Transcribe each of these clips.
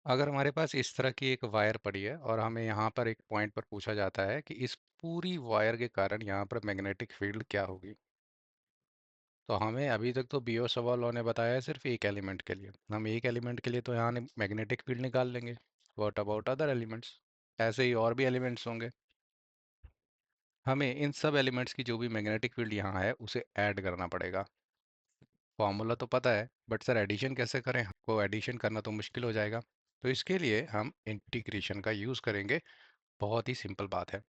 अगर हमारे पास इस तरह की एक वायर पड़ी है और हमें यहाँ पर एक पॉइंट पर पूछा जाता है कि इस पूरी वायर के कारण यहाँ पर मैग्नेटिक फील्ड क्या होगी। तो हमें अभी तक तो बियो सवाल ने बताया है सिर्फ एक एलिमेंट के लिए। हम एक एलिमेंट के लिए तो यहाँ मैग्नेटिक फील्ड निकाल लेंगे। What about other elements? ऐसे ही और भी एलिमेंट्स होंगे। हमें इन सब एलिमेंट्स की जो भी मैग्नेटिक फील्ड यहाँ है उसे ऐड करना पड़ेगा। फॉर्मूला तो पता है, बट सर एडिशन कैसे करें? हमको एडिशन करना तो मुश्किल हो जाएगा। तो इसके लिए हम इंटीग्रेशन का यूज़ करेंगे। बहुत ही सिंपल बात है।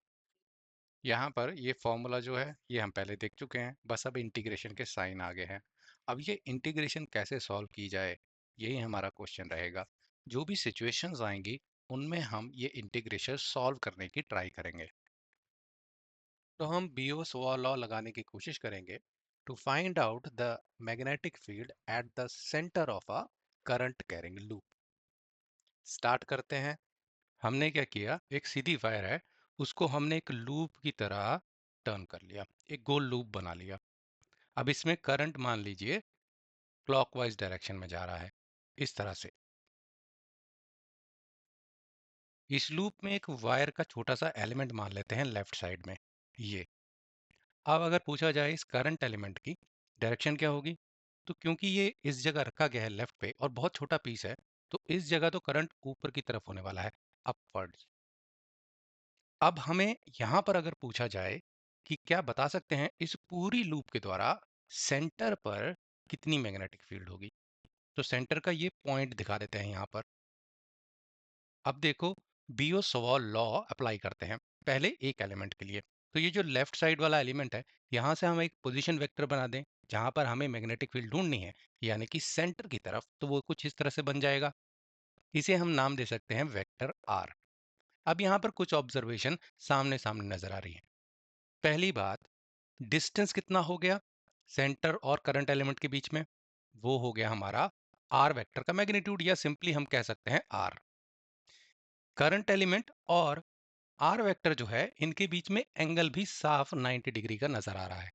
यहाँ पर ये फॉर्मूला जो है ये हम पहले देख चुके हैं, बस अब इंटीग्रेशन के साइन आगे हैं। अब ये इंटीग्रेशन कैसे सॉल्व की जाए, यही हमारा क्वेश्चन रहेगा। जो भी सिचुएशंस आएंगी उनमें हम ये इंटीग्रेशन सॉल्व करने की ट्राई करेंगे। तो हम बियोस लॉ लगाने की कोशिश करेंगे to find out the magnetic field at the centre of a current carrying loop. Start करते हैं। हमने क्या किया, एक सीधी वायर है, उसको हमने एक लूप की तरह टर्न कर लिया, एक गोल लूप बना लिया। अब इसमें करंट मान लीजिए क्लॉकवाइज डायरेक्शन में जा रहा है, इस तरह से। इस लूप में एक वायर का छोटा सा एलिमेंट मान लेते हैं लेफ्ट साइड में, ये। अब अगर पूछा जाए इस करंट एलिमेंट की डायरेक्शन क्या होगी, तो क्योंकि ये इस जगह रखा गया है लेफ्ट पे और बहुत छोटा पीस है, तो इस जगह तो करंट ऊपर की तरफ होने वाला है, अपवर्ड। अब हमें यहाँ पर अगर पूछा जाए कि क्या बता सकते हैं इस पूरी लूप के द्वारा सेंटर पर कितनी मैग्नेटिक फील्ड होगी, तो सेंटर का ये पॉइंट दिखा देते हैं यहाँ पर। अब देखो, बियो सवाल लॉ अप्लाई करते हैं पहले एक एलिमेंट के लिए। तो ये जो लेफ्ट साइड वाला एलिमेंट है, यहाँ से हम एक पोजीशन वेक्टर बना दें जहाँ पर हमें मैग्नेटिक फील्ड ढूंढनी है, यानी कि सेंटर की तरफ, तो वो कुछ इस तरह से बन जाएगा। इसे हम नाम दे सकते हैं वेक्टर आर। अब यहाँ पर कुछ ऑब्जर्वेशन सामने सामने नजर आ रही है। पहली बात, डिस्टेंस कितना हो गया सेंटर और करंट एलिमेंट के बीच में, वो हो गया हमारा आर वेक्टर का मैग्नीट्यूड, या सिंपली हम कह सकते हैं आर। करंट एलिमेंट और आर वेक्टर जो है इनके बीच में एंगल भी साफ 90 डिग्री का नजर आ रहा है।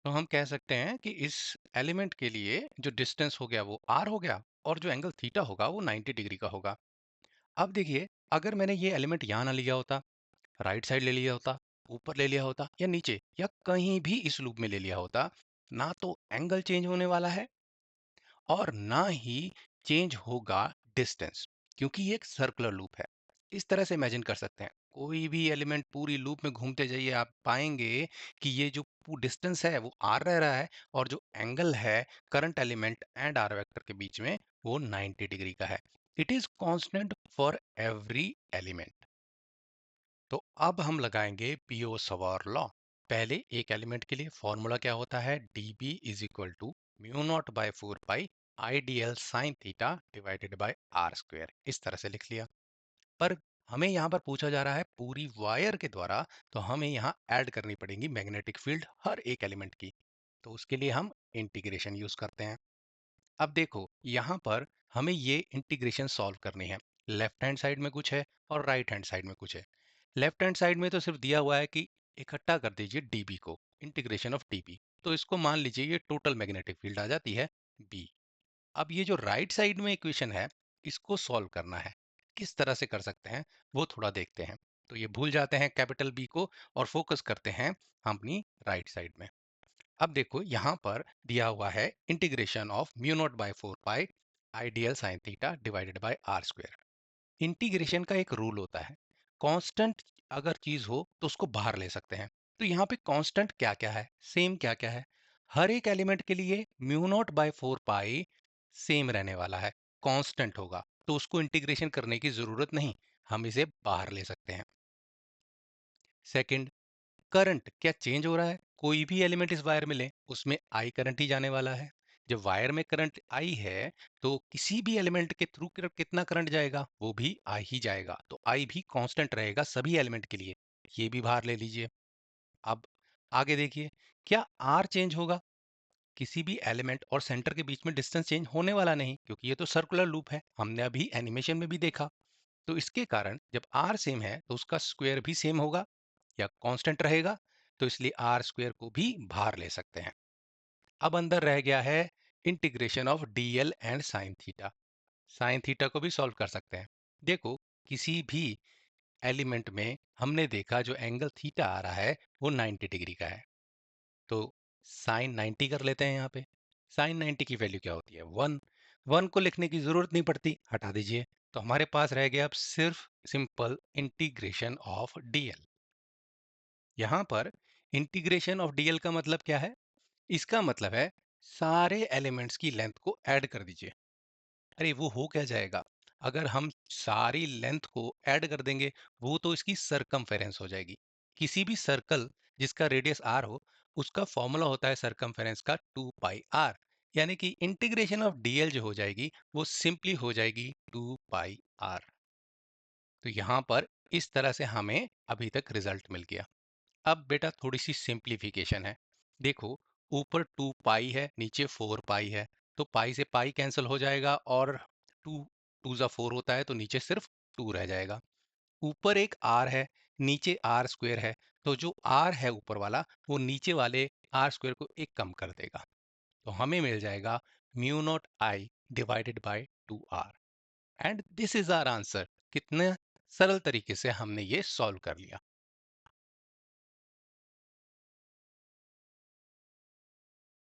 तो हम कह सकते हैं कि इस एलिमेंट के लिए जो डिस्टेंस हो गया वो आर हो गया, और जो एंगल थीटा होगा वो 90 डिग्री का होगा। अब देखिए, अगर मैंने ये एलिमेंट यहाँ ना लिया होता, राइट साइड ले लिया होता, ऊपर ले लिया होता, या नीचे, या कहीं भी इस लूप में ले लिया होता, ना तो एंगल चेंज होने वाला है और ना ही चेंज होगा डिस्टेंस, क्योंकि ये एक सर्कुलर लूप है। इस तरह से इमेजिन कर सकते हैं, कोई भी एलिमेंट पूरी लूप में घूमते जाइए, आप पाएंगे कि ये जो डिस्टेंस है वो आर रह रहा है, और जो एंगल है current element and r vector के बीच में वो 90 डिग्री का है। It is constant for every element. तो अब हम लगाएंगे पियो सवार लॉ। पहले एक एलिमेंट के लिए फॉर्मूला क्या होता है, d b is equal to mu naught by 4 pi I d l sine theta divided by r square, इस तरह से लिख लिया। पर हमें यहाँ पर पूछा जा रहा है पूरी वायर के द्वारा, तो हमें यहाँ ऐड करनी पड़ेगी मैग्नेटिक फील्ड हर एक एलिमेंट की। तो उसके लिए हम इंटीग्रेशन यूज करते हैं। अब देखो, यहाँ पर हमें ये इंटीग्रेशन सॉल्व करनी है। लेफ्ट हैंड साइड में कुछ है और राइट हैंड साइड में कुछ है। लेफ्ट हैंड साइड में तो सिर्फ दिया हुआ है कि इकट्ठा कर दीजिए डीबी को, इंटीग्रेशन ऑफ डीबी, तो इसको मान लीजिए ये टोटल मैग्नेटिक फील्ड आ जाती है बी। अब ये जो राइट साइड में इक्वेशन है, इसको सॉल्व करना है। किस तरह से कर सकते हैं वो थोड़ा देखते हैं। तो ये भूल जाते हैं कैपिटल बी को और फोकस करते हैं हम अपनी राइट साइड में। अब देखो, यहाँ पर दिया हुआ है integration of mu naught by 4 pi I d l sine theta divided by r square. Integration का एक रूल होता है, कांस्टेंट अगर चीज हो तो उसको बाहर ले सकते हैं। तो यहाँ पे कांस्टेंट क्या क्या है, सेम क्या क्या है, हर एक एलिमेंट के लिए mu naught by 4 pi same रहने वाला है, कांस्टेंट होगा, तो उसको इंटीग्रेशन करने की जरूरत नहीं, हम इसे बाहर ले सकते हैं। सेकंड, करंट क्या चेंज हो रहा है, कोई भी एलिमेंट इस वायर में लें उसमें आई करंट ही जाने वाला है। जब वायर में करंट आई है, तो किसी भी एलिमेंट के थ्रू कितना करंट जाएगा, वो भी आई ही जाएगा, तो आई भी कांस्टेंट रहेगा सभी एलिमेंट के लिए। ये भी बाहर ले लीजिए। अब आगे देखिए, क्या आर चेंज होगा, किसी भी एलिमेंट और सेंटर के बीच में डिस्टेंस चेंज होने वाला नहीं, क्योंकि ये तो सर्कुलर लूप है, हमने अभी एनिमेशन में भी देखा। तो इसके कारण जब आर सेम है तो उसका स्क्वायर भी सेम होगा या कांस्टेंट रहेगा, तो इसलिए आर स्क्वायर को भी बाहर ले सकते हैं। अब अंदर रह गया है integration of DL and sine theta. Sine theta को भी सॉल्व कर सकते हैं। देखो, किसी भी एलिमेंट में हमने देखा जो एंगल थीटा आ रहा है वो 90 डिग्री का है। तो साइन 90 कर लेते हैं यहाँ पे। साइन 90 की वैल्यू क्या होती है? 1। 1 को लिखने की जरूरत नहीं पड़ती, हटा दीजिए। तो हमारे पास रह गया अब सिर्फ सिंपल इंटीग्रेशन ऑफ डीएल। यहाँ पर इंटीग्रेशन ऑफ डीएल का मतलब क्या है? इसका मतलब है सारे एलिमेंट्स की लेंथ को ऐड कर दीजिए। अरे वो हो क्या जाएगा? अगर हम सारी लेंथ को ऐड कर देंगे, वो तो इसकी सरकमफेरेंस हो जाएगी। किसी भी सर्कल जिसका रेडियस आर हो, उसका फॉर्मूला होता है सरकमफेरेंस का 2 पाई आर। यानी कि इंटीग्रेशन ऑफ डीएल जो हो जाएगी वो सिंपली हो जाएगी 2 पाई आर। तो यहाँ पर इस तरह से हमें अभी तक रिजल्ट मिल गया। अब बेटा थोड़ी सी सिंप्लीफिकेशन है। देखो, ऊपर 2 पाई है, नीचे 4 पाई है। तो पाई से पाई कैंसिल हो जाएगा और 2 2 जा 4 होता है, तो नीचे सिर्फ 2 रह जाएगा। ऊपर एक आर है, नीचे आर स्क्वेयर है। तो जो आर है ऊपर वाला, वो नीचे वाले आर स्क्वेयर को एक कम कर देगा। तो हमें मिल जाएगा mu naught I divided by 2 r. And this is our answer. कितने सरल तरीके से हमने ये सॉल्व कर लिया।